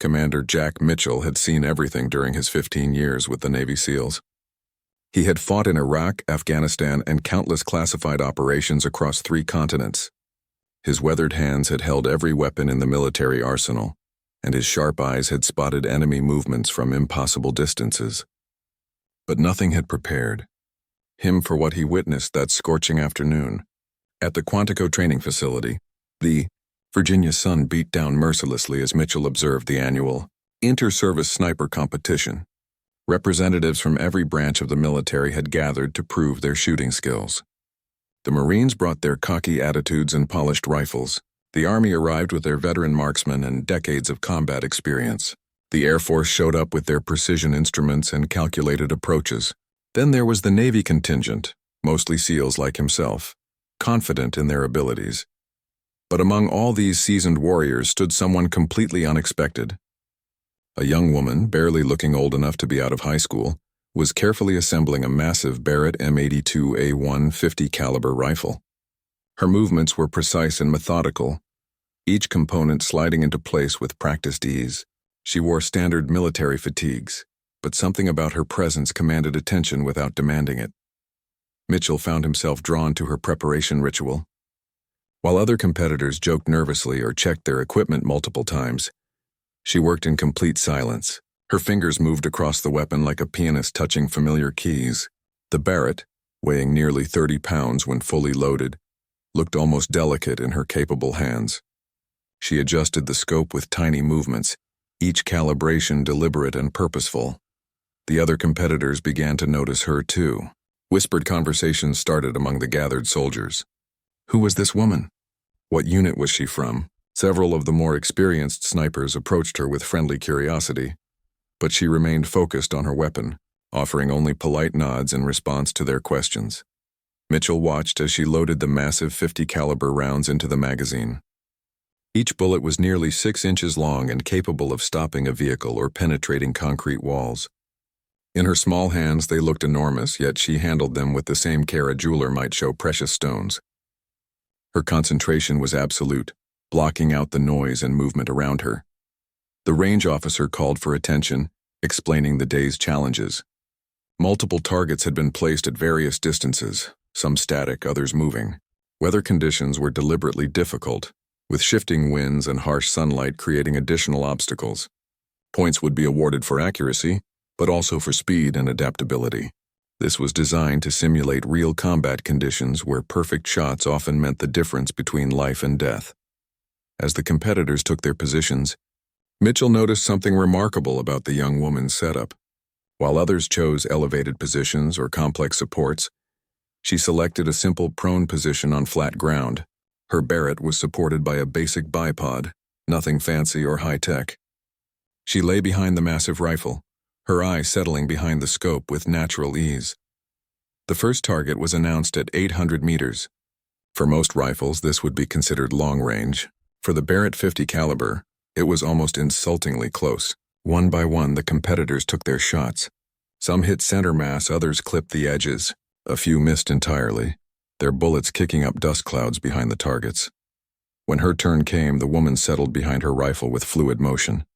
Commander Jack Mitchell had seen everything during his 15 years with the Navy SEALs. He had fought in Iraq, Afghanistan, and countless classified operations across 3 continents. His weathered hands had held every weapon in the military arsenal, and his sharp eyes had spotted enemy movements from impossible distances. But nothing had prepared him for what he witnessed that scorching afternoon. At the Quantico training facility, the Virginia sun beat down mercilessly as Mitchell observed the annual inter-service sniper competition. Representatives from every branch of the military had gathered to prove their shooting skills. The Marines brought their cocky attitudes and polished rifles. The Army arrived with their veteran marksmen and decades of combat experience. The Air Force showed up with their precision instruments and calculated approaches. Then there was the Navy contingent, mostly SEALs like himself, confident in their abilities. But among all these seasoned warriors stood someone completely unexpected. A young woman, barely looking old enough to be out of high school, was carefully assembling a massive Barrett M82A1 50 caliber rifle. Her movements were precise and methodical, each component sliding into place with practiced ease. She wore standard military fatigues, but something about her presence commanded attention without demanding it. Mitchell found himself drawn to her preparation ritual. While other competitors joked nervously or checked their equipment multiple times, she worked in complete silence. Her fingers moved across the weapon like a pianist touching familiar keys. The Barrett, weighing nearly 30 pounds when fully loaded, looked almost delicate in her capable hands. She adjusted the scope with tiny movements, each calibration deliberate and purposeful. The other competitors began to notice her too. Whispered conversations started among the gathered soldiers. Who was this woman? What unit was she from? Several of the more experienced snipers approached her with friendly curiosity, but she remained focused on her weapon, offering only polite nods in response to their questions. Mitchell watched as she loaded the massive 50 caliber rounds into the magazine. Each bullet was nearly 6 inches long and capable of stopping a vehicle or penetrating concrete walls. In her small hands they looked enormous, yet she handled them with the same care a jeweler might show precious stones. Her concentration was absolute, blocking out the noise and movement around her. The range officer called for attention, explaining the day's challenges. Multiple targets had been placed at various distances, some static, others moving. Weather conditions were deliberately difficult, with shifting winds and harsh sunlight creating additional obstacles. Points would be awarded for accuracy, but also for speed and adaptability. This was designed to simulate real combat conditions where perfect shots often meant the difference between life and death. As the competitors took their positions, Mitchell noticed something remarkable about the young woman's setup. While others chose elevated positions or complex supports, she selected a simple prone position on flat ground. Her Barrett was supported by a basic bipod, nothing fancy or high-tech. She lay behind the massive rifle, her eye settling behind the scope with natural ease. The first target was announced at 800 meters. For most rifles, this would be considered long range. For the Barrett 50 caliber, it was almost insultingly close. One by one, the competitors took their shots. Some hit center mass, others clipped the edges. A few missed entirely, their bullets kicking up dust clouds behind the targets. When her turn came, the woman settled behind her rifle with fluid motion.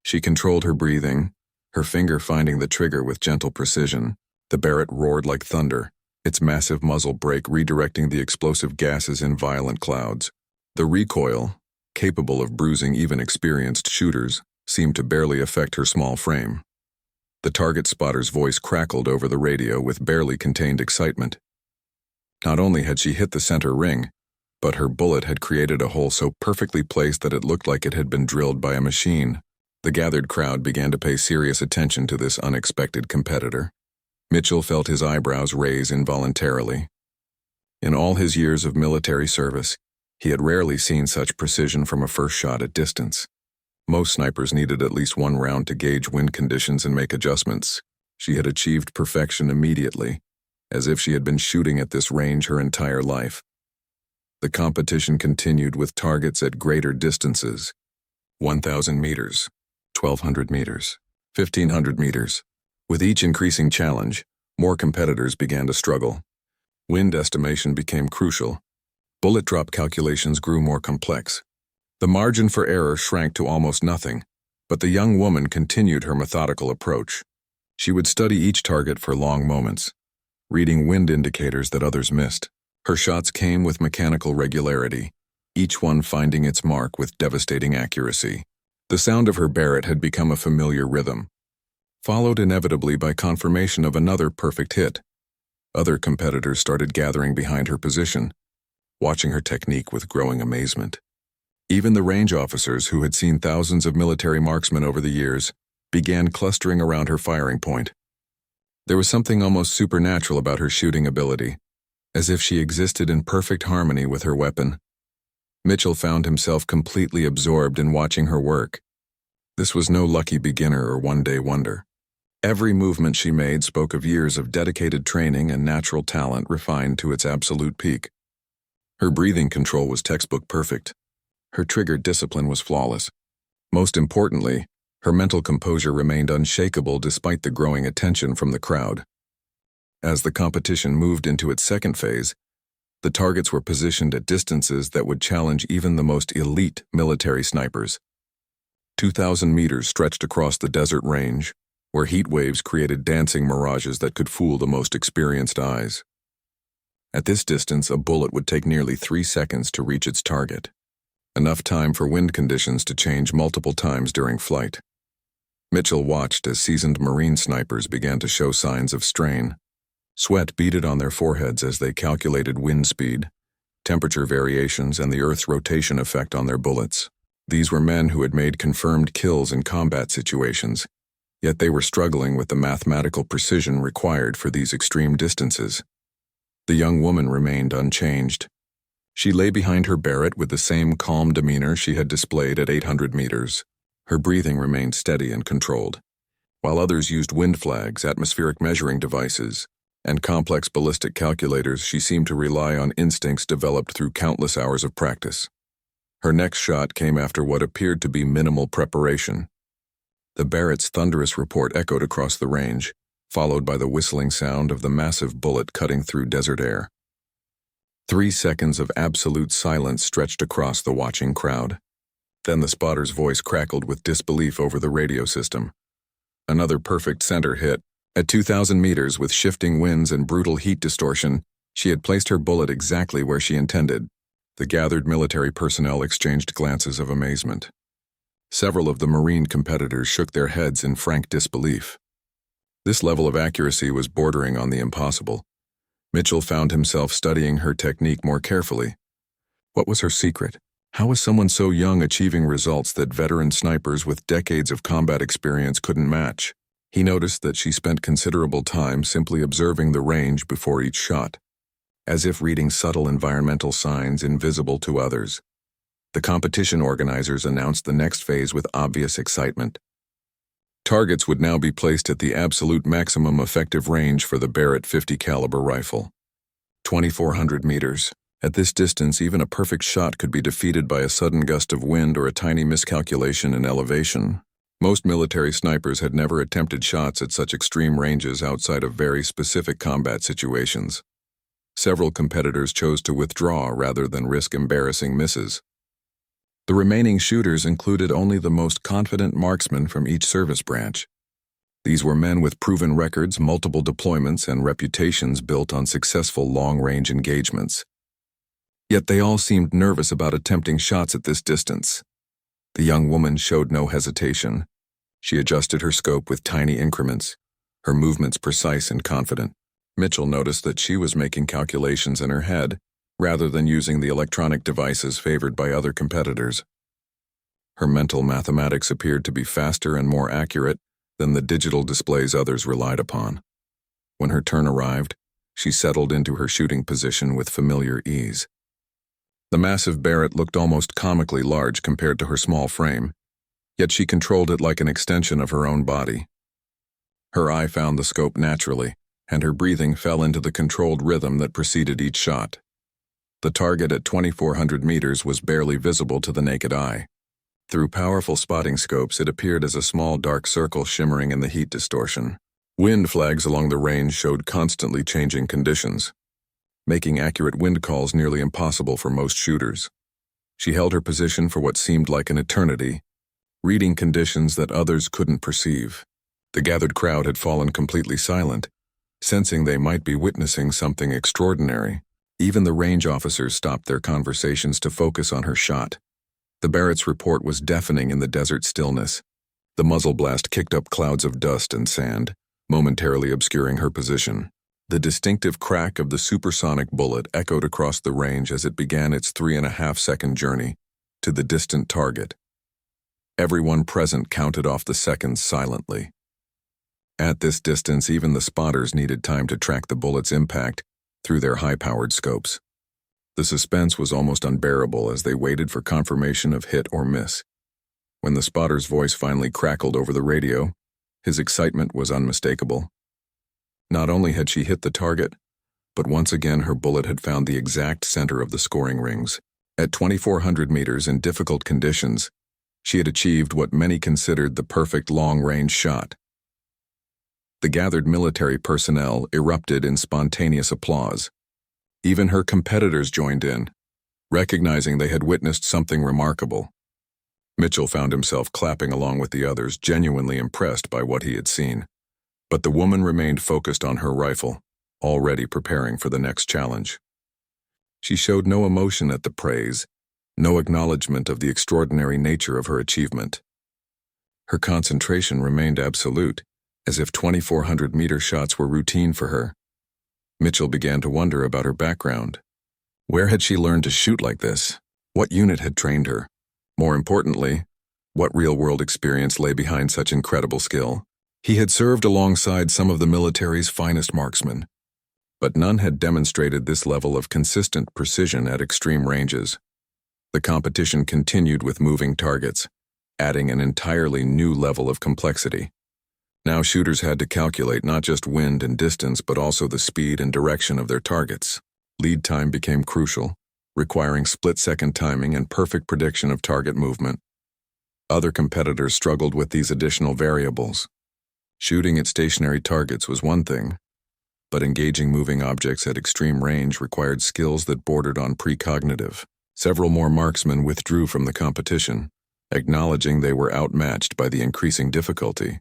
She controlled her breathing, her finger finding the trigger with gentle precision. The Barrett roared like thunder, its massive muzzle brake redirecting the explosive gases in violent clouds. The recoil, capable of bruising even experienced shooters, seemed to barely affect her small frame. The target spotter's voice crackled over the radio with barely contained excitement. Not only had she hit the center ring, but her bullet had created a hole so perfectly placed that it looked like it had been drilled by a machine. The gathered crowd began to pay serious attention to this unexpected competitor. Mitchell felt his eyebrows raise involuntarily. In all his years of military service, he had rarely seen such precision from a first shot at distance. Most snipers needed at least one round to gauge wind conditions and make adjustments. She had achieved perfection immediately, as if she had been shooting at this range her entire life. The competition continued with targets at greater distances. 1,000 meters, 1,200 meters, 1,500 meters. With each increasing challenge, more competitors began to struggle. Wind estimation became crucial. Bullet drop calculations grew more complex. The margin for error shrank to almost nothing, But the young woman continued her methodical approach. She would study each target for long moments, reading wind indicators that others missed. Her shots came with mechanical regularity, each one finding its mark with devastating accuracy. The sound of her Barrett had become a familiar rhythm, followed inevitably by confirmation of another perfect hit. Other competitors started gathering behind her position, watching her technique with growing amazement. Even the range officers, who had seen thousands of military marksmen over the years, began clustering around her firing point. There was something almost supernatural about her shooting ability, as if she existed in perfect harmony with her weapon. Mitchell found himself completely absorbed in watching her work. This was no lucky beginner or one-day wonder. Every movement she made spoke of years of dedicated training and natural talent refined to its absolute peak. Her breathing control was textbook perfect. Her trigger discipline was flawless. Most importantly, her mental composure remained unshakable despite the growing attention from the crowd. As the competition moved into its second phase, the targets were positioned at distances that would challenge even the most elite military snipers. 2,000 meters stretched across the desert range, where heat waves created dancing mirages that could fool the most experienced eyes. At this distance, a bullet would take nearly 3 seconds to reach its target, enough time for wind conditions to change multiple times during flight. Mitchell watched as seasoned Marine snipers began to show signs of strain. Sweat beaded on their foreheads as they calculated wind speed, temperature variations, and the Earth's rotation effect on their bullets. These were men who had made confirmed kills in combat situations, yet they were struggling with the mathematical precision required for these extreme distances. The young woman remained unchanged. She lay behind her Barrett with the same calm demeanor she had displayed at 800 meters. Her breathing remained steady and controlled. While others used wind flags, atmospheric measuring devices, and complex ballistic calculators, she seemed to rely on instincts developed through countless hours of practice. Her next shot came after what appeared to be minimal preparation. The Barrett's thunderous report echoed across the range, followed by the whistling sound of the massive bullet cutting through desert air. 3 seconds of absolute silence stretched across the watching crowd. Then the spotter's voice crackled with disbelief over the radio system. Another perfect center hit. At 2,000 meters, with shifting winds and brutal heat distortion, she had placed her bullet exactly where she intended. The gathered military personnel exchanged glances of amazement. Several of the Marine competitors shook their heads in frank disbelief. This level of accuracy was bordering on the impossible. Mitchell found himself studying her technique more carefully. What was her secret? How was someone so young achieving results that veteran snipers with decades of combat experience couldn't match? He noticed that she spent considerable time simply observing the range before each shot, as if reading subtle environmental signs invisible to others. The competition organizers announced the next phase with obvious excitement. Targets would now be placed at the absolute maximum effective range for the Barrett 50 caliber rifle. 2,400 meters. At this distance, even a perfect shot could be defeated by a sudden gust of wind or a tiny miscalculation in elevation. Most military snipers had never attempted shots at such extreme ranges outside of very specific combat situations. Several competitors chose to withdraw rather than risk embarrassing misses. The remaining shooters included only the most confident marksmen from each service branch. These were men with proven records, multiple deployments, and reputations built on successful long-range engagements. Yet they all seemed nervous about attempting shots at this distance. The young woman showed no hesitation. She adjusted her scope with tiny increments, her movements precise and confident. Mitchell noticed that she was making calculations in her head, rather than using the electronic devices favored by other competitors. Her mental mathematics appeared to be faster and more accurate than the digital displays others relied upon. When her turn arrived, she settled into her shooting position with familiar ease. The massive Barrett looked almost comically large compared to her small frame, yet she controlled it like an extension of her own body. Her eye found the scope naturally, and her breathing fell into the controlled rhythm that preceded each shot. The target at 2,400 meters was barely visible to the naked eye. Through powerful spotting scopes, it appeared as a small dark circle shimmering in the heat distortion. Wind flags along the range showed constantly changing conditions, making accurate wind calls nearly impossible for most shooters. She held her position for what seemed like an eternity, reading conditions that others couldn't perceive. The gathered crowd had fallen completely silent, sensing they might be witnessing something extraordinary. Even the range officers stopped their conversations to focus on her shot. The Barrett's report was deafening in the desert stillness. The muzzle blast kicked up clouds of dust and sand, momentarily obscuring her position. The distinctive crack of the supersonic bullet echoed across the range as it began its 3.5-second journey to the distant target. Everyone present counted off the seconds silently. At this distance, even the spotters needed time to track the bullet's impact through their high-powered scopes. The suspense was almost unbearable as they waited for confirmation of hit or miss. When the spotter's voice finally crackled over the radio, his excitement was unmistakable. Not only had she hit the target, but once again her bullet had found the exact center of the scoring rings. At 2,400 meters in difficult conditions, she had achieved what many considered the perfect long-range shot. The gathered military personnel erupted in spontaneous applause. Even her competitors joined in, recognizing they had witnessed something remarkable. Mitchell found himself clapping along with the others, genuinely impressed by what he had seen. But the woman remained focused on her rifle, already preparing for the next challenge. She showed no emotion at the praise, no acknowledgement of the extraordinary nature of her achievement. Her concentration remained absolute, as if 2,400-meter shots were routine for her. Mitchell began to wonder about her background. Where had she learned to shoot like this? What unit had trained her? More importantly, what real-world experience lay behind such incredible skill? He had served alongside some of the military's finest marksmen, but none had demonstrated this level of consistent precision at extreme ranges. The competition continued with moving targets, adding an entirely new level of complexity. Now shooters had to calculate not just wind and distance, but also the speed and direction of their targets. Lead time became crucial, requiring split-second timing and perfect prediction of target movement. Other competitors struggled with these additional variables. Shooting at stationary targets was one thing, but engaging moving objects at extreme range required skills that bordered on precognitive. Several more marksmen withdrew from the competition, acknowledging they were outmatched by the increasing difficulty.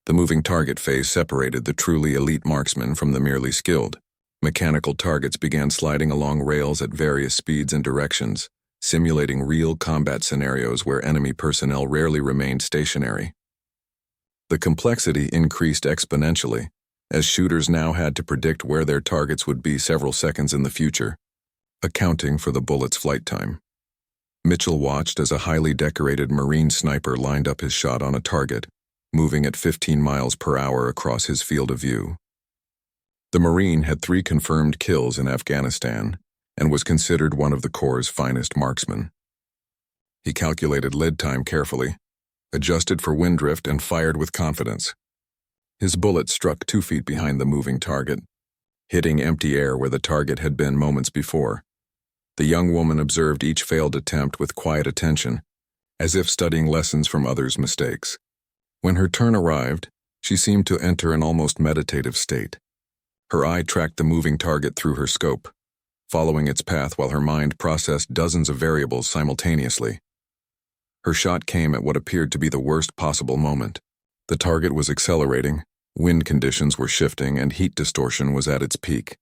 The moving target phase separated the truly elite marksmen from the merely skilled. Mechanical targets began sliding along rails at various speeds and directions, simulating real combat scenarios where enemy personnel rarely remained stationary. The complexity increased exponentially, as shooters now had to predict where their targets would be several seconds in the future, accounting for the bullet's flight time. Mitchell watched as a highly decorated Marine sniper lined up his shot on a target, moving at 15 miles per hour across his field of view. The Marine had 3 confirmed kills in Afghanistan and was considered one of the Corps' finest marksmen. He calculated lead time carefully, adjusted for wind drift, and fired with confidence. His bullet struck 2 feet behind the moving target, hitting empty air where the target had been moments before. The young woman observed each failed attempt with quiet attention, as if studying lessons from others' mistakes. When her turn arrived, she seemed to enter an almost meditative state. Her eye tracked the moving target through her scope, following its path while her mind processed dozens of variables simultaneously. Her shot came at what appeared to be the worst possible moment. The target was accelerating, wind conditions were shifting, and heat distortion was at its peak.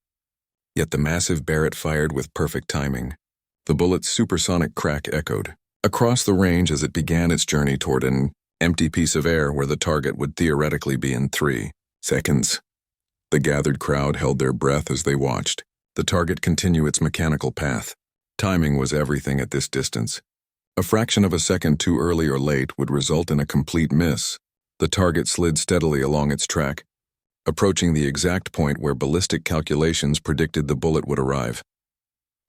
Yet the massive Barrett fired with perfect timing. The bullet's supersonic crack echoed across the range as it began its journey toward an empty piece of air where the target would theoretically be in 3 seconds. The gathered crowd held their breath as they watched the target continue its mechanical path. Timing was everything at this distance. A fraction of a second too early or late would result in a complete miss. The target slid steadily along its track, approaching the exact point where ballistic calculations predicted the bullet would arrive.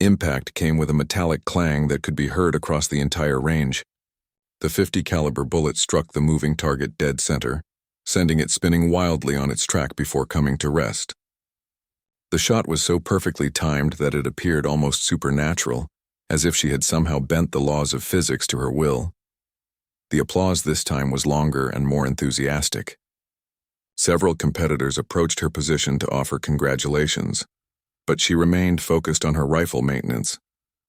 Impact came with a metallic clang that could be heard across the entire range. The .50 caliber bullet struck the moving target dead center, sending it spinning wildly on its track before coming to rest. The shot was so perfectly timed that it appeared almost supernatural, as if she had somehow bent the laws of physics to her will. The applause this time was longer and more enthusiastic. Several competitors approached her position to offer congratulations, but she remained focused on her rifle maintenance,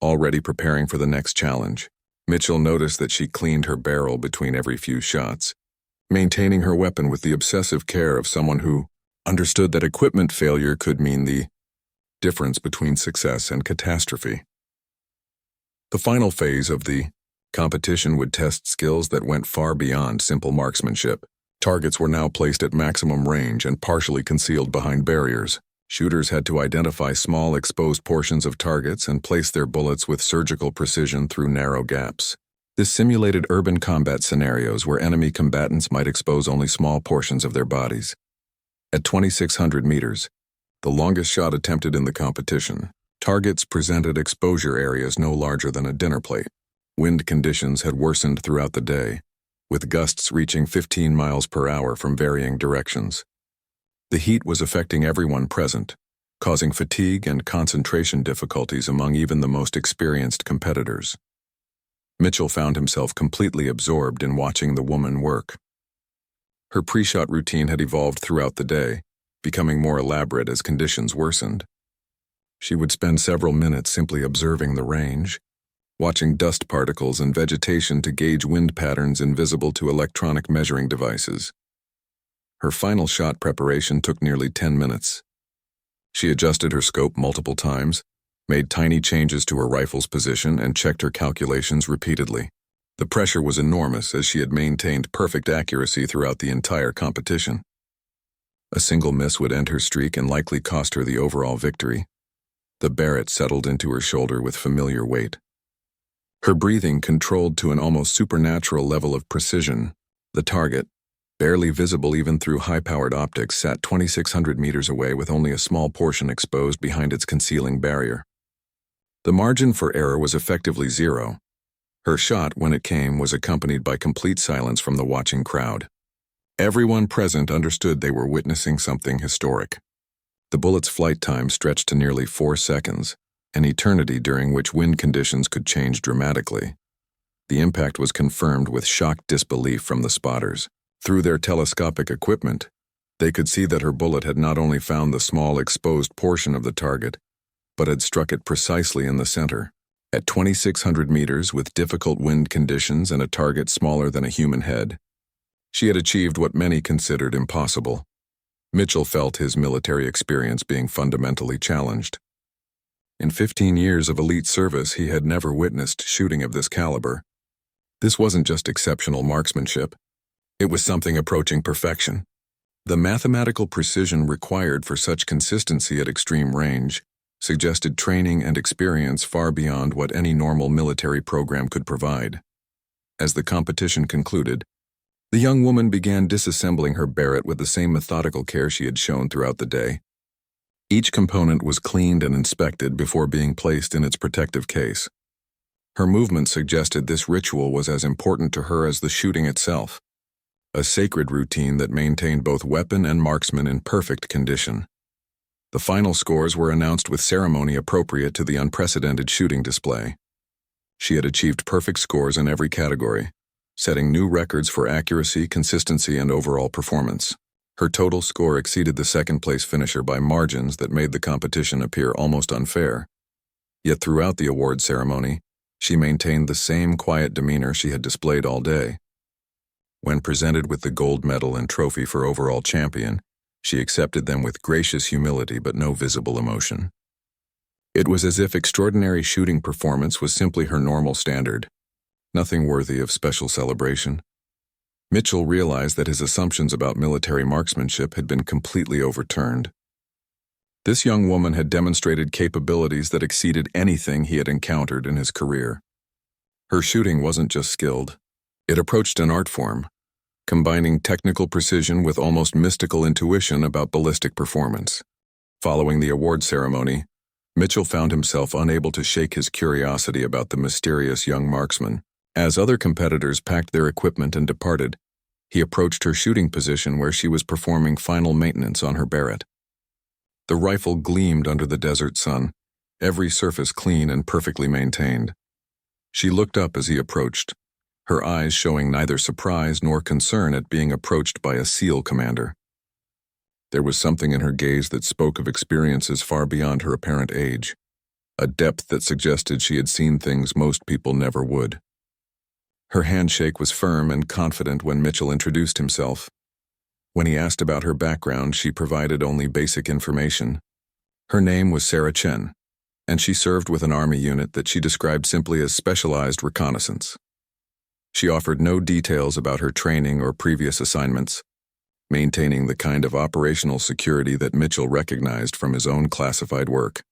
already preparing for the next challenge. Mitchell noticed that she cleaned her barrel between every few shots, maintaining her weapon with the obsessive care of someone who understood that equipment failure could mean the difference between success and catastrophe. The final phase of the competition would test skills that went far beyond simple marksmanship. Targets were now placed at maximum range and partially concealed behind barriers. Shooters had to identify small exposed portions of targets and place their bullets with surgical precision through narrow gaps. This simulated urban combat scenarios where enemy combatants might expose only small portions of their bodies. At 2,600 meters, the longest shot attempted in the competition, targets presented exposure areas no larger than a dinner plate. Wind conditions had worsened throughout the day, with gusts reaching 15 miles per hour from varying directions. The heat was affecting everyone present, causing fatigue and concentration difficulties among even the most experienced competitors. Mitchell found himself completely absorbed in watching the woman work. Her pre-shot routine had evolved throughout the day, becoming more elaborate as conditions worsened. She would spend several minutes simply observing the range, watching dust particles and vegetation to gauge wind patterns invisible to electronic measuring devices. Her final shot preparation took nearly 10 minutes. She adjusted her scope multiple times, made tiny changes to her rifle's position, and checked her calculations repeatedly. The pressure was enormous as she had maintained perfect accuracy throughout the entire competition. A single miss would end her streak and likely cost her the overall victory. The Barrett settled into her shoulder with familiar weight. Her breathing controlled to an almost supernatural level of precision. The target, barely visible even through high-powered optics, sat 2,600 meters away with only a small portion exposed behind its concealing barrier. The margin for error was effectively zero. Her shot, when it came, was accompanied by complete silence from the watching crowd. Everyone present understood they were witnessing something historic. The bullet's flight time stretched to nearly 4 seconds, an eternity during which wind conditions could change dramatically. The impact was confirmed with shocked disbelief from the spotters. Through their telescopic equipment, they could see that her bullet had not only found the small exposed portion of the target, but had struck it precisely in the center. At 2,600 meters, with difficult wind conditions and a target smaller than a human head, she had achieved what many considered impossible. Mitchell felt his military experience being fundamentally challenged. In 15 years of elite service, he had never witnessed shooting of this caliber. This wasn't just exceptional marksmanship. It was something approaching perfection. The mathematical precision required for such consistency at extreme range suggested training and experience far beyond what any normal military program could provide. As the competition concluded, the young woman began disassembling her Barrett with the same methodical care she had shown throughout the day. Each component was cleaned and inspected before being placed in its protective case. Her movement suggested this ritual was as important to her as the shooting itself, a sacred routine that maintained both weapon and marksman in perfect condition. The final scores were announced with ceremony appropriate to the unprecedented shooting display. She had achieved perfect scores in every category, setting new records for accuracy, consistency, and overall performance. Her total score exceeded the second-place finisher by margins that made the competition appear almost unfair. Yet throughout the award ceremony, she maintained the same quiet demeanor she had displayed all day. When presented with the gold medal and trophy for overall champion, she accepted them with gracious humility but no visible emotion. It was as if extraordinary shooting performance was simply her normal standard, nothing worthy of special celebration. Mitchell realized that his assumptions about military marksmanship had been completely overturned. This young woman had demonstrated capabilities that exceeded anything he had encountered in his career. Her shooting wasn't just skilled. It approached an art form, combining technical precision with almost mystical intuition about ballistic performance. Following the award ceremony, Mitchell found himself unable to shake his curiosity about the mysterious young marksman. As other competitors packed their equipment and departed, he approached her shooting position where she was performing final maintenance on her Barrett. The rifle gleamed under the desert sun, every surface clean and perfectly maintained. She looked up as he approached, her eyes showing neither surprise nor concern at being approached by a SEAL commander. There was something in her gaze that spoke of experiences far beyond her apparent age, a depth that suggested she had seen things most people never would. Her handshake was firm and confident when Mitchell introduced himself. When he asked about her background, she provided only basic information. Her name was Sarah Chen, and she served with an Army unit that she described simply as specialized reconnaissance. She offered no details about her training or previous assignments, maintaining the kind of operational security that Mitchell recognized from his own classified work.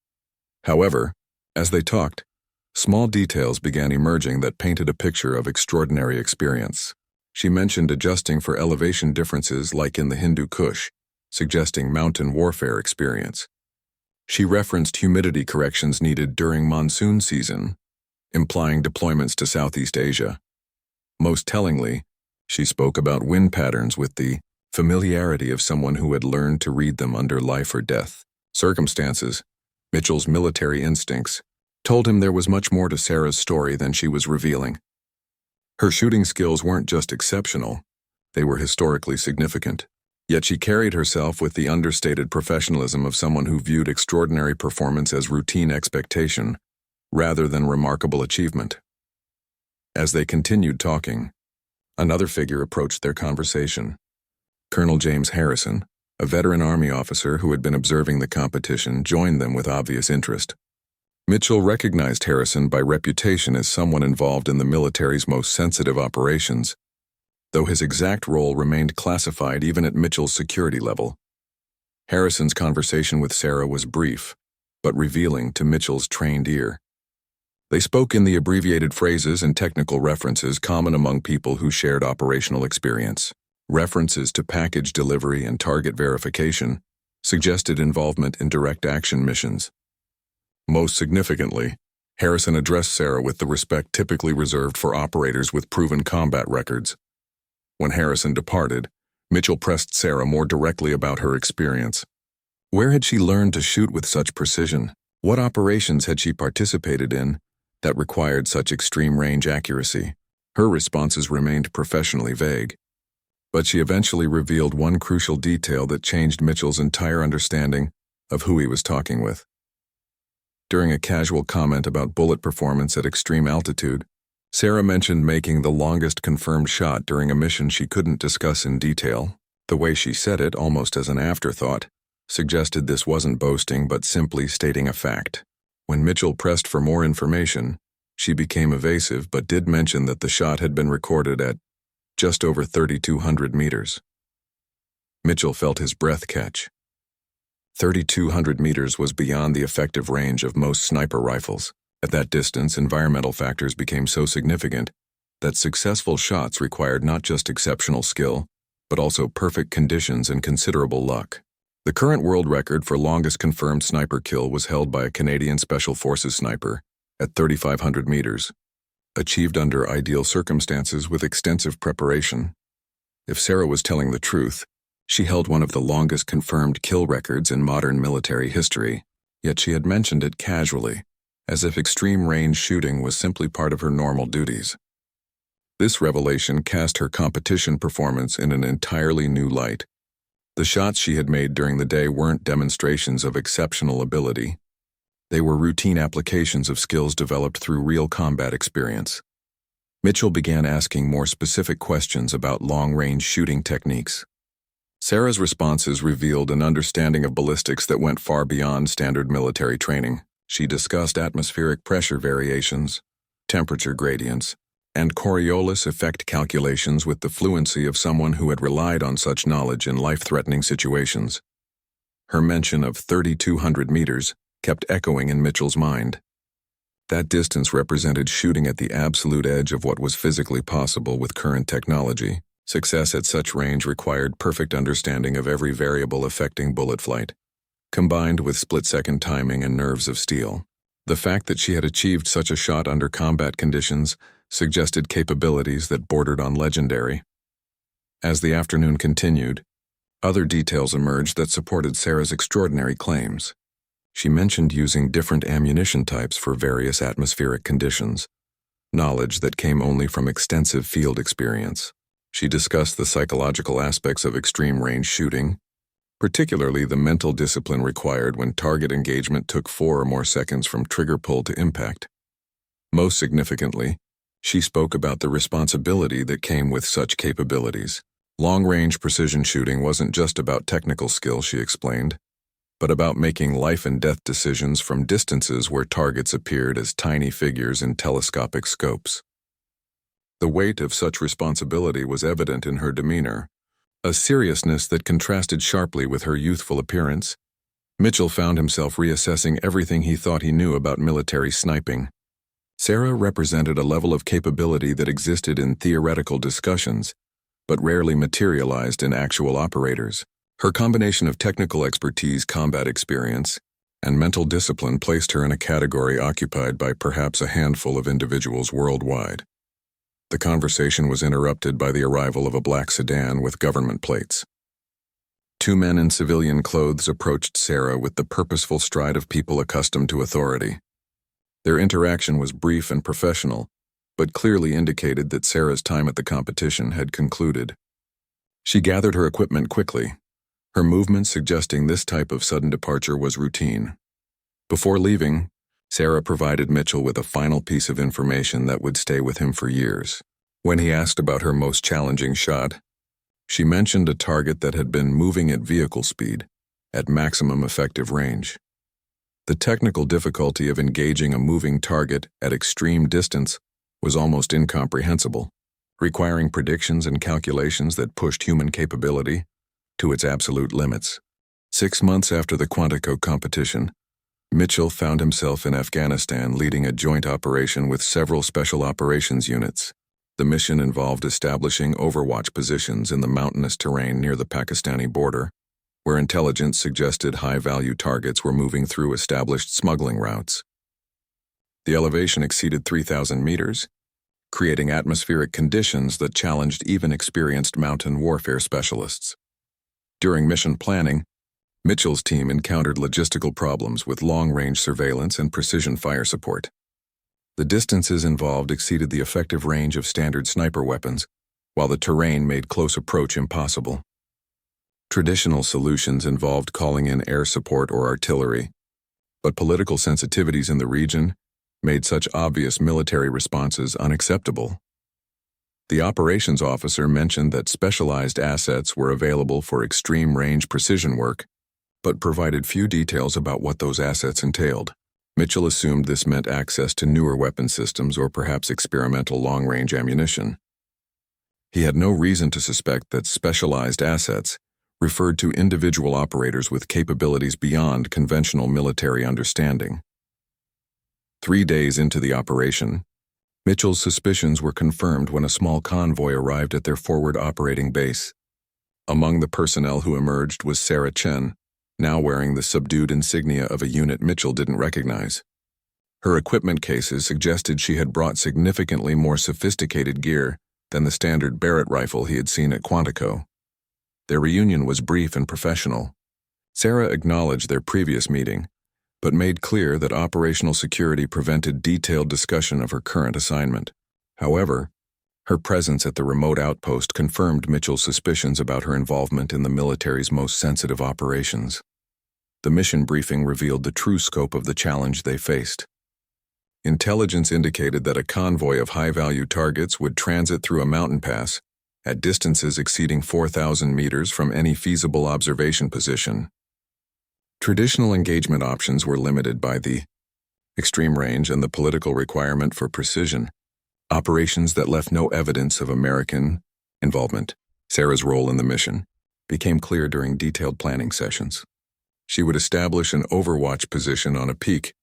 However, as they talked, small details began emerging that painted a picture of extraordinary experience. She mentioned adjusting for elevation differences like in the Hindu Kush, suggesting mountain warfare experience. She referenced humidity corrections needed during monsoon season, implying deployments to Southeast Asia. Most tellingly, she spoke about wind patterns with the familiarity of someone who had learned to read them under life or death circumstances. Mitchell's military instincts told him there was much more to Sarah's story than she was revealing. Her shooting skills weren't just exceptional, they were historically significant. Yet she carried herself with the understated professionalism of someone who viewed extraordinary performance as routine expectation rather than remarkable achievement. As they continued talking, another figure approached their conversation. Colonel James Harrison, a veteran Army officer who had been observing the competition, joined them with obvious interest. Mitchell recognized Harrison by reputation as someone involved in the military's most sensitive operations, though his exact role remained classified even at Mitchell's security level. Harrison's conversation with Sarah was brief, but revealing to Mitchell's trained ear. They spoke in the abbreviated phrases and technical references common among people who shared operational experience. References to package delivery and target verification suggested involvement in direct action missions. Most significantly, Harrison addressed Sarah with the respect typically reserved for operators with proven combat records. When Harrison departed, Mitchell pressed Sarah more directly about her experience. Where had she learned to shoot with such precision? What operations had she participated in that required such extreme range accuracy? Her responses remained professionally vague, but she eventually revealed one crucial detail that changed Mitchell's entire understanding of who he was talking with. During a casual comment about bullet performance at extreme altitude, Sarah mentioned making the longest confirmed shot during a mission she couldn't discuss in detail. The way she said it, almost as an afterthought, suggested this wasn't boasting but simply stating a fact. When Mitchell pressed for more information, she became evasive but did mention that the shot had been recorded at just over 3,200 meters. Mitchell felt his breath catch. 3,200 meters was beyond the effective range of most sniper rifles. At that distance, environmental factors became so significant that successful shots required not just exceptional skill, but also perfect conditions and considerable luck. The current world record for longest confirmed sniper kill was held by a Canadian Special Forces sniper at 3,500 meters, achieved under ideal circumstances with extensive preparation. If Sarah was telling the truth, she held one of the longest confirmed kill records in modern military history, yet she had mentioned it casually, as if extreme range shooting was simply part of her normal duties. This revelation cast her competition performance in an entirely new light. The shots she had made during the day weren't demonstrations of exceptional ability. They were routine applications of skills developed through real combat experience. Mitchell began asking more specific questions about long-range shooting techniques. Sarah's responses revealed an understanding of ballistics that went far beyond standard military training. She discussed atmospheric pressure variations, temperature gradients, and Coriolis effect calculations with the fluency of someone who had relied on such knowledge in life-threatening situations. Her mention of 3,200 meters kept echoing in Mitchell's mind. That distance represented shooting at the absolute edge of what was physically possible with current technology. Success at such range required perfect understanding of every variable affecting bullet flight, combined with split-second timing and nerves of steel. The fact that she had achieved such a shot under combat conditions suggested capabilities that bordered on legendary. As the afternoon continued, other details emerged that supported Sarah's extraordinary claims. She mentioned using different ammunition types for various atmospheric conditions, knowledge that came only from extensive field experience. She discussed the psychological aspects of extreme range shooting, particularly the mental discipline required when target engagement took 4 or more seconds from trigger pull to impact. Most significantly, She spoke about the responsibility that came with such capabilities. Long-range precision shooting wasn't just about technical skill, she explained, but about making life-and-death decisions from distances where targets appeared as tiny figures in telescopic scopes. The weight of such responsibility was evident in her demeanor, a seriousness that contrasted sharply with her youthful appearance. Mitchell found himself reassessing everything he thought he knew about military sniping. Sarah represented a level of capability that existed in theoretical discussions, but rarely materialized in actual operators. Her combination of technical expertise, combat experience, and mental discipline placed her in a category occupied by perhaps a handful of individuals worldwide. The conversation was interrupted by the arrival of a black sedan with government plates. Two men in civilian clothes approached Sarah with the purposeful stride of people accustomed to authority. Their interaction was brief and professional, but clearly indicated that Sarah's time at the competition had concluded. She gathered her equipment quickly, her movements suggesting this type of sudden departure was routine. Before leaving, Sarah provided Mitchell with a final piece of information that would stay with him for years. When he asked about her most challenging shot, she mentioned a target that had been moving at vehicle speed, at maximum effective range. The technical difficulty of engaging a moving target at extreme distance was almost incomprehensible, requiring predictions and calculations that pushed human capability to its absolute limits. 6 months after the Quantico competition, Mitchell found himself in Afghanistan leading a joint operation with several special operations units. The mission involved establishing overwatch positions in the mountainous terrain near the Pakistani border, where intelligence suggested high-value targets were moving through established smuggling routes. The elevation exceeded 3,000 meters, creating atmospheric conditions that challenged even experienced mountain warfare specialists. During mission planning, Mitchell's team encountered logistical problems with long-range surveillance and precision fire support. The distances involved exceeded the effective range of standard sniper weapons, while the terrain made close approach impossible. Traditional solutions involved calling in air support or artillery, but political sensitivities in the region made such obvious military responses unacceptable. The operations officer mentioned that specialized assets were available for extreme-range precision work, but provided few details about what those assets entailed. Mitchell assumed this meant access to newer weapon systems or perhaps experimental long-range ammunition. He had no reason to suspect that specialized assets referred to individual operators with capabilities beyond conventional military understanding. 3 days into the operation, Mitchell's suspicions were confirmed when a small convoy arrived at their forward operating base. Among the personnel who emerged was Sarah Chen, now wearing the subdued insignia of a unit Mitchell didn't recognize. Her equipment cases suggested she had brought significantly more sophisticated gear than the standard Barrett rifle he had seen at Quantico. Their reunion was brief and professional. Sarah acknowledged their previous meeting, but made clear that operational security prevented detailed discussion of her current assignment. However, her presence at the remote outpost confirmed Mitchell's suspicions about her involvement in the military's most sensitive operations. The mission briefing revealed the true scope of the challenge they faced. Intelligence indicated that a convoy of high-value targets would transit through a mountain pass at distances exceeding 4,000 meters from any feasible observation position. Traditional engagement options were limited by the extreme range and the political requirement for precision. Operations that left no evidence of American involvement. Sarah's role in the mission became clear during detailed planning sessions. She would establish an overwatch position on a peak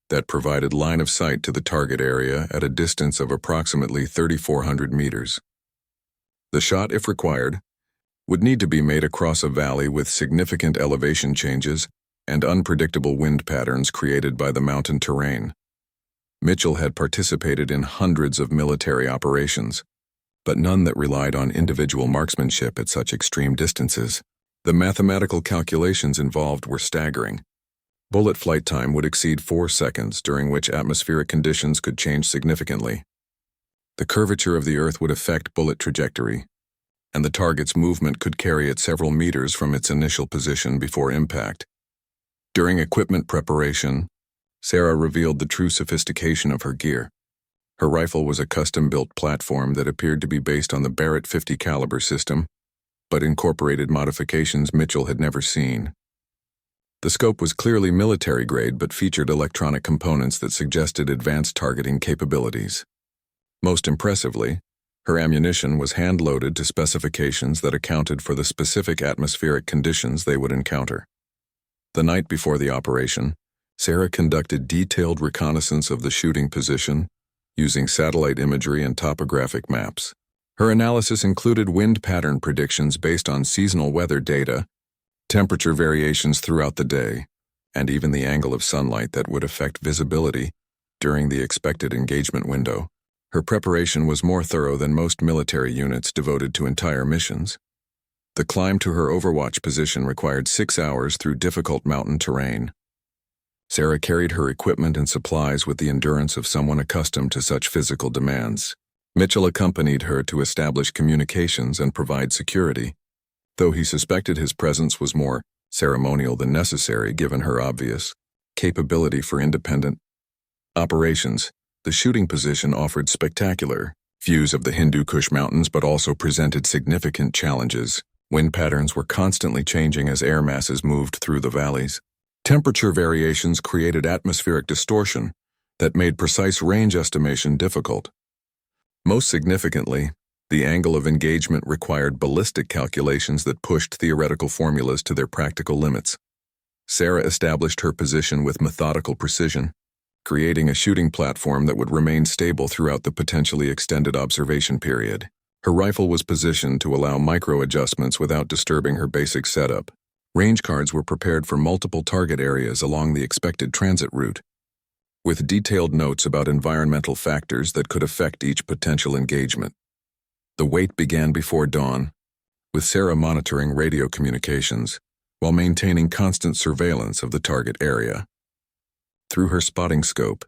that provided line of sight to the target area at a distance of approximately 3,400 meters. The shot, if required, would need to be made across a valley with significant elevation changes and unpredictable wind patterns created by the mountain terrain. Mitchell had participated in hundreds of military operations, but none that relied on individual marksmanship at such extreme distances. The mathematical calculations involved were staggering. Bullet flight time would exceed 4 seconds, during which atmospheric conditions could change significantly. The curvature of the Earth would affect bullet trajectory, and the target's movement could carry it several meters from its initial position before impact. During equipment preparation, Sarah revealed the true sophistication of her gear. Her rifle was a custom-built platform that appeared to be based on the Barrett 50 caliber system, but incorporated modifications Mitchell had never seen. The scope was clearly military-grade but featured electronic components that suggested advanced targeting capabilities. Most impressively, her ammunition was hand-loaded to specifications that accounted for the specific atmospheric conditions they would encounter. The night before the operation, Sarah conducted detailed reconnaissance of the shooting position using satellite imagery and topographic maps. Her analysis included wind pattern predictions based on seasonal weather data, temperature variations throughout the day, and even the angle of sunlight that would affect visibility during the expected engagement window. Her preparation was more thorough than most military units devoted to entire missions. The climb to her overwatch position required 6 hours through difficult mountain terrain. Sarah carried her equipment and supplies with the endurance of someone accustomed to such physical demands. Mitchell accompanied her to establish communications and provide security, though he suspected his presence was more ceremonial than necessary given her obvious capability for independent operations. The shooting position offered spectacular views of the Hindu Kush Mountains but also presented significant challenges. Wind patterns were constantly changing as air masses moved through the valleys. Temperature variations created atmospheric distortion that made precise range estimation difficult. Most significantly, the angle of engagement required ballistic calculations that pushed theoretical formulas to their practical limits. Sarah established her position with methodical precision, creating a shooting platform that would remain stable throughout the potentially extended observation period. Her rifle was positioned to allow micro-adjustments without disturbing her basic setup. Range cards were prepared for multiple target areas along the expected transit route, with detailed notes about environmental factors that could affect each potential engagement. The wait began before dawn, with Sarah monitoring radio communications while maintaining constant surveillance of the target area. Through her spotting scope,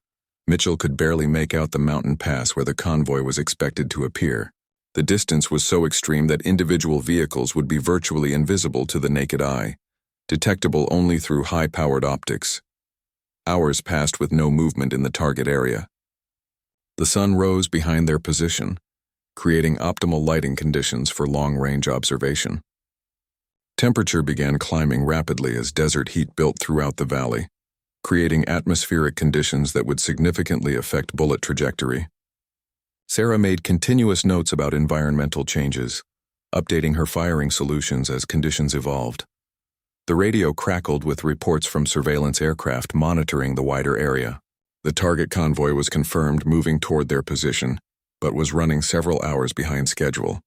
Mitchell could barely make out the mountain pass where the convoy was expected to appear. The distance was so extreme that individual vehicles would be virtually invisible to the naked eye, detectable only through high-powered optics. Hours passed with no movement in the target area. The sun rose behind their position, creating optimal lighting conditions for long-range observation. Temperature began climbing rapidly as desert heat built throughout the valley, creating atmospheric conditions that would significantly affect bullet trajectory. Sarah made continuous notes about environmental changes, updating her firing solutions as conditions evolved. The radio crackled with reports from surveillance aircraft monitoring the wider area. The target convoy was confirmed moving toward their position, but was running several hours behind schedule.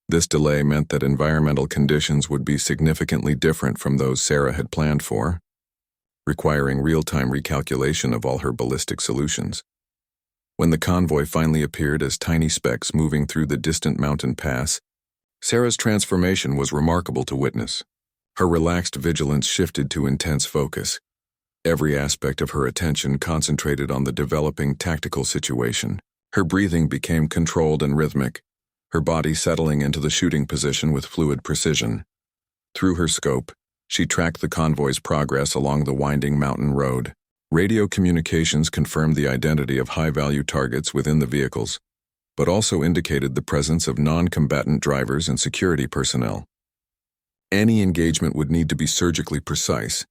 This delay meant that environmental conditions would be significantly different from those Sarah had planned for, requiring real-time recalculation of all her ballistic solutions. When the convoy finally appeared as tiny specks moving through the distant mountain pass, Sarah's transformation was remarkable to witness. Her relaxed vigilance shifted to intense focus. Every aspect of her attention concentrated on the developing tactical situation. Her breathing became controlled and rhythmic, her body settling into the shooting position with fluid precision. Through her scope, she tracked the convoy's progress along the winding mountain road. Radio communications confirmed the identity of high-value targets within the vehicles, but also indicated the presence of non-combatant drivers and security personnel. Any engagement would need to be surgically precise,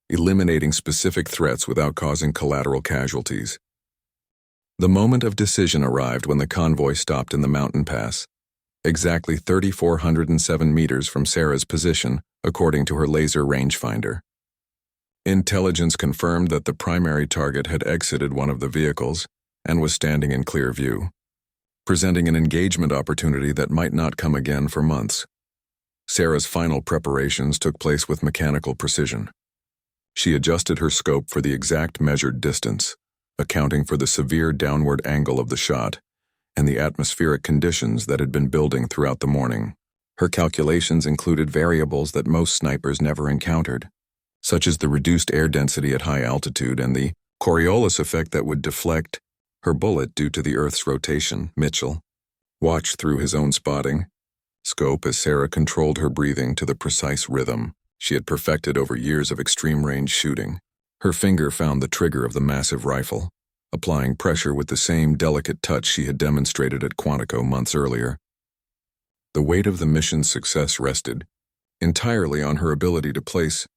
eliminating specific threats without causing collateral casualties. The moment of decision arrived when the convoy stopped in the mountain pass, exactly 3,407 meters from Sarah's position, according to her laser rangefinder. Intelligence confirmed that the primary target had exited one of the vehicles and was standing in clear view, presenting an engagement opportunity that might not come again for months. Sarah's final preparations took place with mechanical precision. She adjusted her scope for the exact measured distance, accounting for the severe downward angle of the shot and the atmospheric conditions that had been building throughout the morning. Her calculations included variables that most snipers never encountered, such as the reduced air density at high altitude and the Coriolis effect that would deflect her bullet due to the Earth's rotation. Mitchell watched through his own spotting scope as Sarah controlled her breathing to the precise rhythm she had perfected over years of extreme-range shooting. Her finger found the trigger of the massive rifle, applying pressure with the same delicate touch she had demonstrated at Quantico months earlier. The weight of the mission's success rested entirely on her ability to place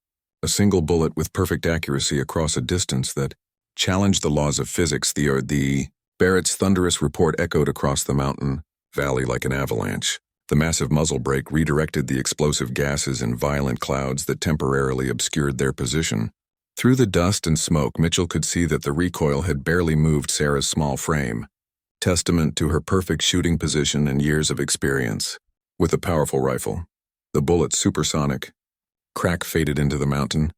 a single bullet with perfect accuracy across a distance that challenged the laws of physics. The Barrett's thunderous report echoed across the mountain valley like an avalanche. The massive muzzle brake redirected the explosive gases in violent clouds that temporarily obscured their position. Through the dust and smoke, Mitchell could see that the recoil had barely moved Sarah's small frame, testament to her perfect shooting position and years of experience. With a powerful rifle, the bullet supersonic, crack faded into the mountain,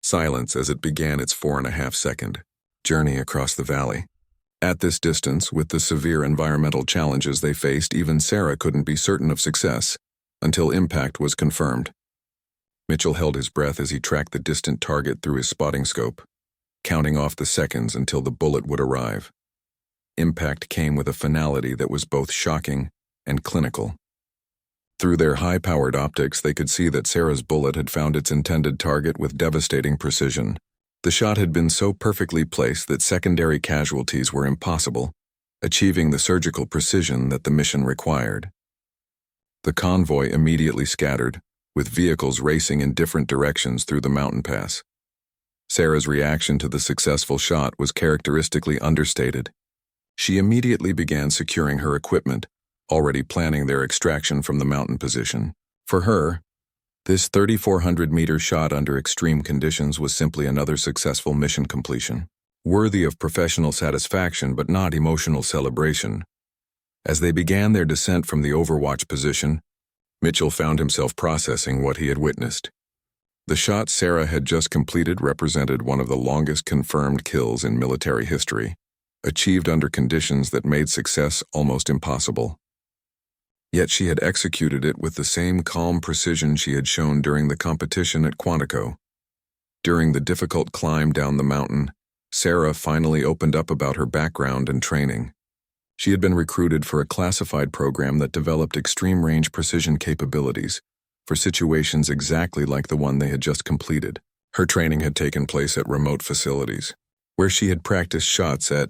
silence as it began its 4.5-second journey across the valley. At this distance, with the severe environmental challenges they faced, even Sarah couldn't be certain of success until impact was confirmed. Mitchell held his breath as he tracked the distant target through his spotting scope, counting off the seconds until the bullet would arrive. Impact came with a finality that was both shocking and clinical. Through their high-powered optics, they could see that Sarah's bullet had found its intended target with devastating precision. The shot had been so perfectly placed that secondary casualties were impossible, achieving the surgical precision that the mission required. The convoy immediately scattered, with vehicles racing in different directions through the mountain pass. Sarah's reaction to the successful shot was characteristically understated. She immediately began securing her equipment, already planning their extraction from the mountain position. For her, this 3,400-meter shot under extreme conditions was simply another successful mission completion, worthy of professional satisfaction but not emotional celebration. As they began their descent from the overwatch position, Mitchell found himself processing what he had witnessed. The shot Sarah had just completed represented one of the longest confirmed kills in military history, achieved under conditions that made success almost impossible. Yet she had executed it with the same calm precision she had shown during the competition at Quantico. During the difficult climb down the mountain, Sarah finally opened up about her background and training. She had been recruited for a classified program that developed extreme-range precision capabilities for situations exactly like the one they had just completed. Her training had taken place at remote facilities, where she had practiced shots at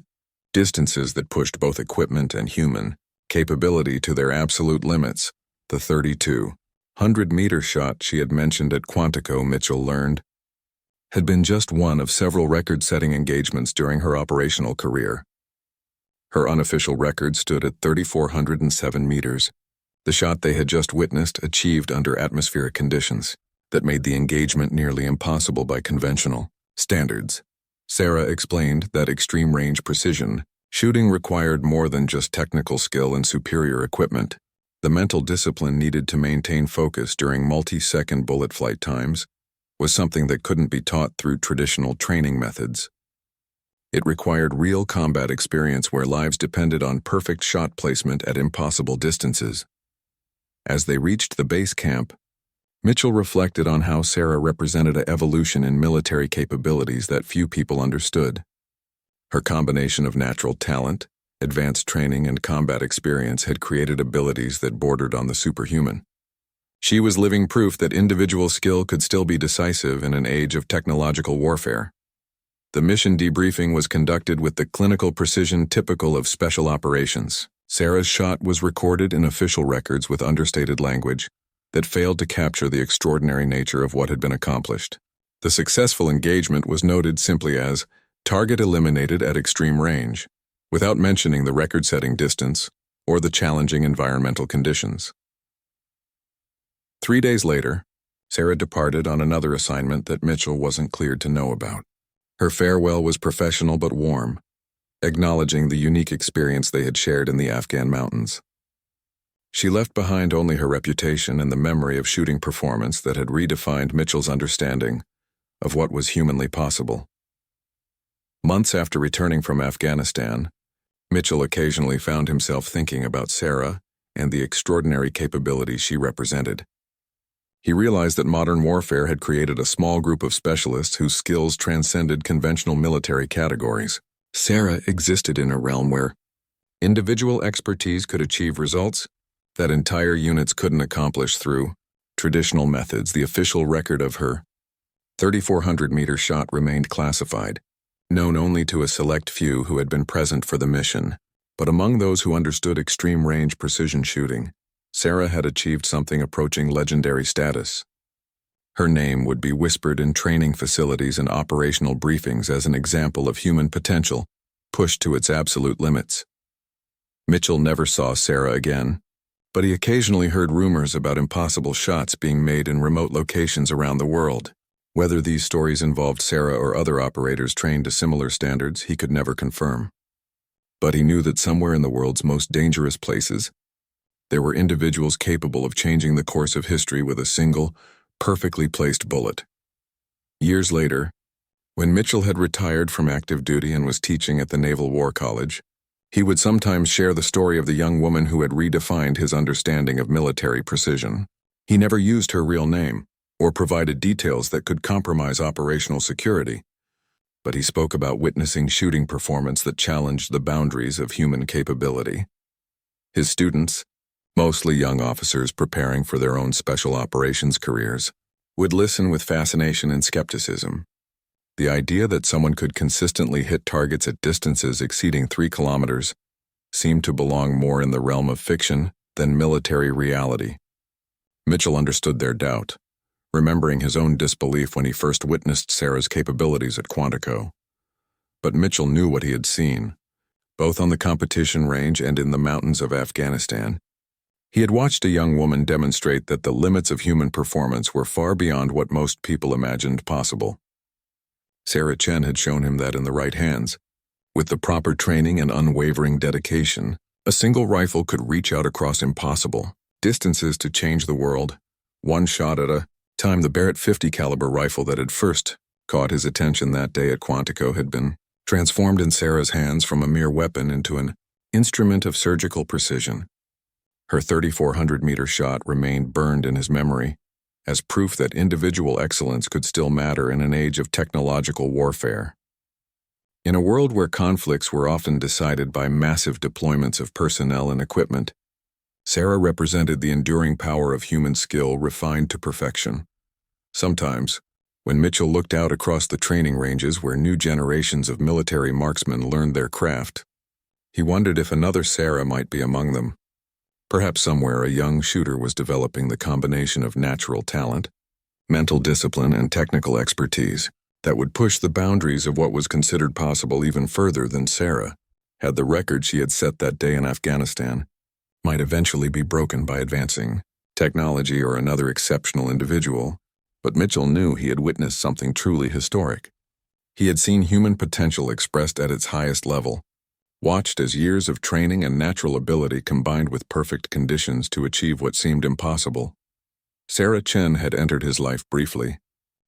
distances that pushed both equipment and human capability to their absolute limits. The 3,200-meter shot she had mentioned at Quantico, Mitchell learned, had been just one of several record-setting engagements during her operational career. Her unofficial record stood at 3,407 meters, the shot they had just witnessed achieved under atmospheric conditions that made the engagement nearly impossible by conventional standards. Sarah explained that extreme-range precision shooting required more than just technical skill and superior equipment. The mental discipline needed to maintain focus during multi-second bullet flight times was something that couldn't be taught through traditional training methods. It required real combat experience where lives depended on perfect shot placement at impossible distances. As they reached the base camp, Mitchell reflected on how Sarah represented an evolution in military capabilities that few people understood. Her combination of natural talent, advanced training, and combat experience had created abilities that bordered on the superhuman. She was living proof that individual skill could still be decisive in an age of technological warfare. The mission debriefing was conducted with the clinical precision typical of special operations. Sarah's shot was recorded in official records with understated language that failed to capture the extraordinary nature of what had been accomplished. The successful engagement was noted simply as target eliminated at extreme range, without mentioning the record-setting distance or the challenging environmental conditions. 3 days later, Sarah departed on another assignment that Mitchell wasn't cleared to know about. Her farewell was professional but warm, acknowledging the unique experience they had shared in the Afghan mountains. She left behind only her reputation and the memory of shooting performance that had redefined Mitchell's understanding of what was humanly possible. Months after returning from Afghanistan, Mitchell occasionally found himself thinking about Sarah and the extraordinary capabilities she represented. He realized that modern warfare had created a small group of specialists whose skills transcended conventional military categories. Sarah existed in a realm where individual expertise could achieve results that entire units couldn't accomplish through traditional methods. The official record of her 3,400-meter shot remained classified, known only to a select few who had been present for the mission. But among those who understood extreme-range precision shooting, Sarah had achieved something approaching legendary status. Her name would be whispered in training facilities and operational briefings as an example of human potential, pushed to its absolute limits. Mitchell never saw Sarah again, but he occasionally heard rumors about impossible shots being made in remote locations around the world. Whether these stories involved Sarah or other operators trained to similar standards, he could never confirm. But he knew that somewhere in the world's most dangerous places, there were individuals capable of changing the course of history with a single, perfectly placed bullet. Years later, when Mitchell had retired from active duty and was teaching at the Naval War College, he would sometimes share the story of the young woman who had redefined his understanding of military precision. He never used her real name or provided details that could compromise operational security, but he spoke about witnessing shooting performance that challenged the boundaries of human capability. His students, mostly young officers preparing for their own special operations careers, would listen with fascination and skepticism. The idea that someone could consistently hit targets at distances exceeding 3 kilometers seemed to belong more in the realm of fiction than military reality. Mitchell understood their doubt, remembering his own disbelief when he first witnessed Sarah's capabilities at Quantico. But Mitchell knew what he had seen, both on the competition range and in the mountains of Afghanistan. He had watched a young woman demonstrate that the limits of human performance were far beyond what most people imagined possible. Sarah Chen had shown him that in the right hands, with the proper training and unwavering dedication, a single rifle could reach out across impossible distances to change the world, one shot at a time. The Barrett .50 caliber rifle that had first caught his attention that day at Quantico had been transformed in Sarah's hands from a mere weapon into an instrument of surgical precision. Her 3,400-meter shot remained burned in his memory, as proof that individual excellence could still matter in an age of technological warfare. In a world where conflicts were often decided by massive deployments of personnel and equipment, Sarah represented the enduring power of human skill refined to perfection. Sometimes, when Mitchell looked out across the training ranges where new generations of military marksmen learned their craft, he wondered if another Sarah might be among them. Perhaps somewhere a young shooter was developing the combination of natural talent, mental discipline, and technical expertise that would push the boundaries of what was considered possible even further than Sarah had the record she had set that day in Afghanistan might eventually be broken by advancing technology or another exceptional individual. But Mitchell knew he had witnessed something truly historic. He had seen human potential expressed at its highest level, watched as years of training and natural ability combined with perfect conditions to achieve what seemed impossible. Sarah Chen had entered his life briefly,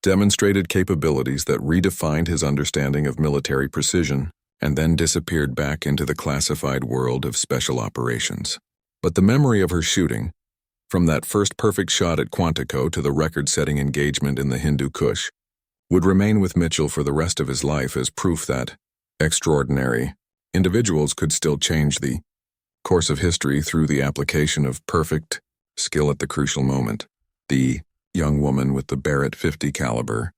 demonstrated capabilities that redefined his understanding of military precision, and then disappeared back into the classified world of special operations. But the memory of her shooting, from that first perfect shot at Quantico to the record-setting engagement in the Hindu Kush, would remain with Mitchell for the rest of his life as proof that extraordinary individuals could still change the course of history through the application of perfect skill at the crucial moment. The young woman with the Barrett .50 caliber